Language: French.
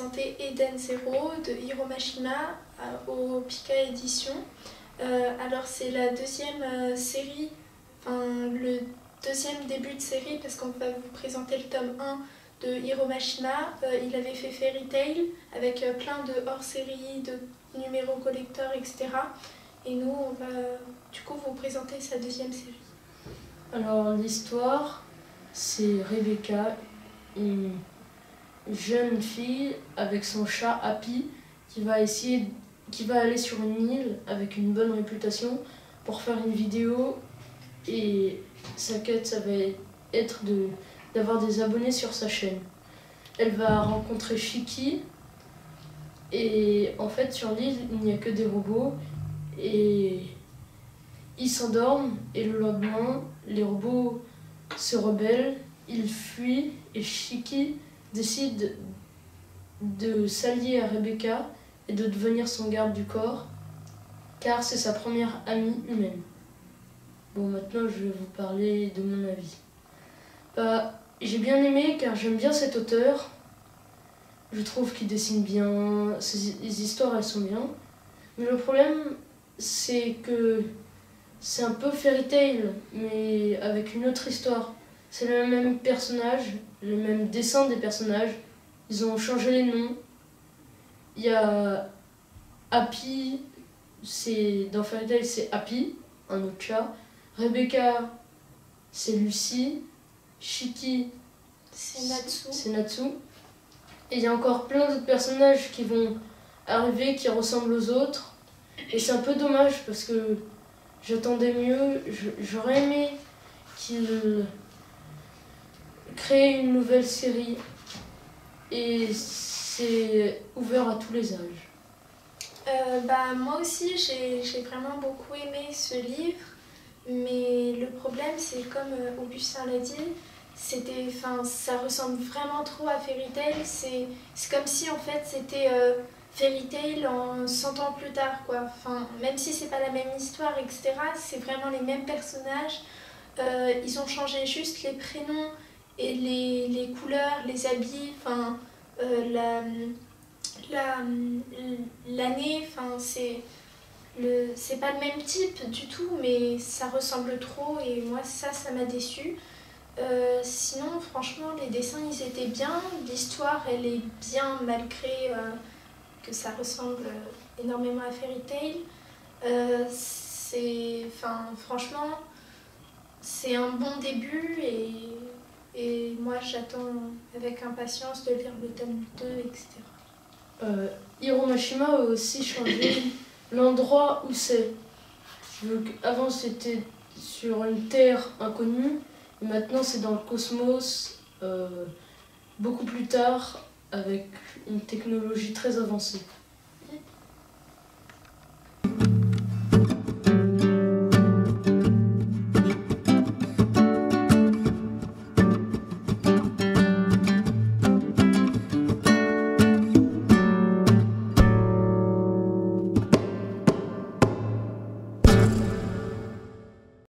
présenter Eden Zero de Hiro Mashima au Pika Édition. Alors c'est la deuxième série, enfin le deuxième début de série parce qu'on va vous présenter le tome 1 de Hiro Mashima. Il avait fait Fairy Tail avec plein de hors-série, de numéros collector, etc. Et nous, on va du coup vous présenter sa deuxième série. Alors l'histoire, c'est Rebecca, une jeune fille avec son chat Happy qui va aller sur une île avec une bonne réputation pour faire une vidéo, et sa quête, ça va être d'avoir des abonnés sur sa chaîne. Elle va rencontrer Shiki, et en fait sur l'île il n'y a que des robots et ils s'endorment, et le lendemain les robots se rebellent, ils fuient et Shiki décide de s'allier à Rebecca et de devenir son garde du corps, car c'est sa première amie humaine. Bon, maintenant je vais vous parler de mon avis. J'ai bien aimé car j'aime bien cet auteur. Je trouve qu'il dessine bien, les histoires elles sont bien. Mais le problème c'est que c'est un peu Fairy Tail, mais avec une autre histoire. C'est le même personnage, le même dessin des personnages. Ils ont changé les noms. Il y a Happy, dans Fairy Tail c'est Happy, un autre chat. Rebecca, c'est Lucie. Shiki, c'est Natsu. Et il y a encore plein d'autres personnages qui vont arriver, qui ressemblent aux autres. Et c'est un peu dommage parce que j'attendais mieux. J'aurais aimé qu'ils créent une nouvelle série. Et c'est ouvert à tous les âges. Moi aussi, j'ai vraiment beaucoup aimé ce livre. Mais le problème, c'est comme Augustin l'a dit, ça ressemble vraiment trop à Fairy Tail. C'est comme si en fait c'était Fairy Tail en 100 ans plus tard, quoi. Enfin, même si c'est pas la même histoire, etc., c'est vraiment les mêmes personnages. Ils ont changé juste les prénoms et les couleurs, les habits, enfin, l'année, enfin, c'est pas le même type du tout, mais ça ressemble trop et moi ça m'a déçue. Sinon franchement les dessins ils étaient bien, l'histoire elle est bien malgré que ça ressemble énormément à Fairy Tail. Franchement c'est un bon début et moi j'attends avec impatience de lire le tome 2, etc. Hiro Mashima a aussi changé l'endroit où c'est. Avant c'était sur une terre inconnue, et maintenant c'est dans le cosmos, beaucoup plus tard, avec une technologie très avancée.